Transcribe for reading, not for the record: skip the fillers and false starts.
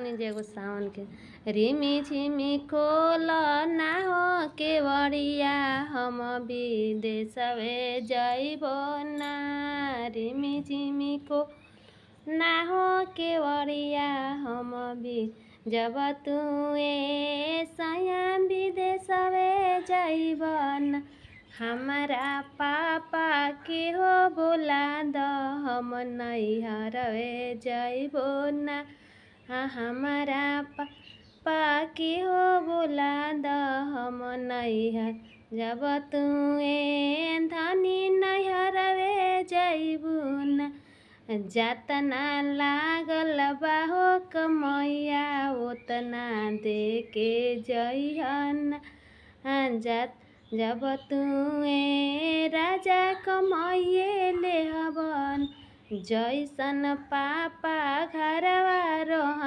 सुनी जे एगो सावन के। रिमी झिमी खोल ना हो केवड़िया हम विदेशवे जइबो ना। रिमी झिमी को ना हो केवड़िया हम भी जब तू सया विदेशवे जइब ना। हमारा पापा के हो बोला द हम नैहरवे जइबो ना। हमारा पापा के हो बोला द हम नैहर जब तू धनी नैहरवे जइबो ना। जातना लागल बाहो कमैया ओतना दे के जइहन। जब तू राजा कमाइए ले हवन जैसन पापा घरवा रहन।